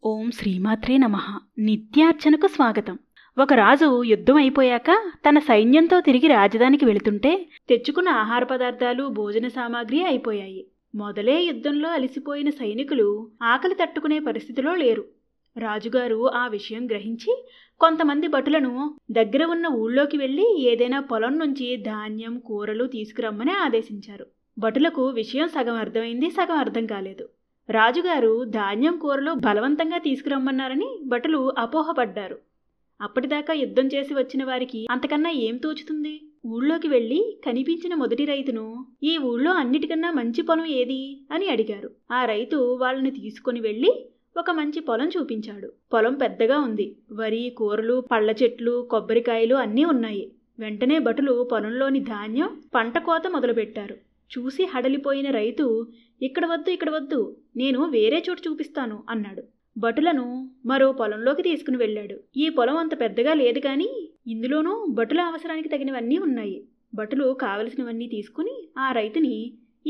ఓం శ్రీమాత్రే నమః. నిత్యార్చనకు స్వాగతం. ఒక రాజు యుద్ధం అయిపోయాక తన సైన్యంతో తిరిగి రాజధానికి వెళుతుంటే తెచ్చుకున్న ఆహార పదార్థాలు, భోజన సామాగ్రి అయిపోయాయి. మొదలే యుద్ధంలో అలసిపోయిన సైనికులు ఆకలి తట్టుకునే పరిస్థితిలో లేరు. రాజుగారు ఆ విషయం గ్రహించి కొంతమంది భటులను దగ్గర ఉన్న ఊళ్ళోకి వెళ్ళి ఏదైనా పొలం నుంచి ధాన్యం, కూరలు తీసుకురమ్మని ఆదేశించారు. భటులకు విషయం సగం అర్థమైంది, సగం అర్థం కాలేదు. రాజుగారు ధాన్యం, కూరలు బలవంతంగా తీసుకురమ్మన్నారని భటులు అపోహపడ్డారు. అప్పటిదాకా యుద్ధం చేసి వచ్చిన వారికి అంతకన్నా ఏం తోచుతుంది? ఊళ్ళోకి వెళ్ళి కనిపించిన మొదటి రైతును ఈ ఊళ్ళో అన్నిటికన్నా మంచి పొలం ఏది అని అడిగారు. ఆ రైతు వాళ్ళని తీసుకుని వెళ్ళి ఒక మంచి పొలం చూపించాడు. పొలం పెద్దగా ఉంది. వరి, కూరలు, పళ్ళ చెట్లు, కొబ్బరికాయలు అన్నీ ఉన్నాయి. వెంటనే భటులు పొలంలోని ధాన్యం, పంట కోత మొదలుపెట్టారు. చూసి హడలిపోయిన రైతు, ఇక్కడ వద్దు, నేను వేరే చోటు చూపిస్తాను అన్నాడు. భటులను మరో పొలంలోకి తీసుకుని వెళ్ళాడు. ఈ పొలం అంత పెద్దగా లేదు, కానీ ఇందులోనూ భటుల అవసరానికి తగినవన్నీ ఉన్నాయి. భటులు కావలసినవన్నీ తీసుకుని ఆ రైతుని,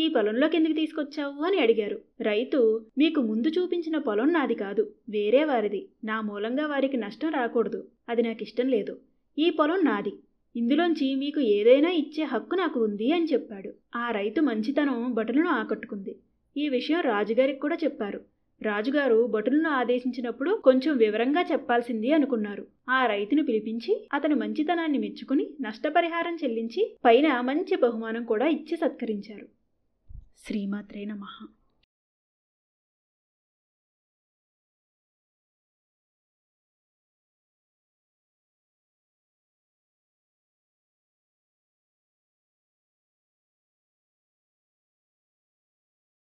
ఈ పొలంలోకి ఎందుకు తీసుకొచ్చావు అని అడిగారు. రైతు, మీకు ముందు చూపించిన పొలం నాది కాదు, వేరే వారిది. నా మూలంగా వారికి నష్టం రాకూడదు, అది నాకు ఇష్టం లేదు. ఈ పొలం నాది, ఇందులోంచి మీకు ఏదైనా ఇచ్చే హక్కు నాకు ఉంది అని చెప్పాడు. ఆ రైతు మంచితనం భటులను ఆకట్టుకుంది. ఈ విషయం రాజుగారికి కూడా చెప్పారు. రాజుగారు భటులను ఆదేశించినప్పుడు కొంచెం వివరంగా చెప్పాల్సింది అనుకున్నారు. ఆ రైతును పిలిపించి అతని మంచితనాన్ని మెచ్చుకుని నష్టపరిహారం చెల్లించి పైన మంచి బహుమానం కూడా ఇచ్చి సత్కరించారు. శ్రీమాత్రే నమః.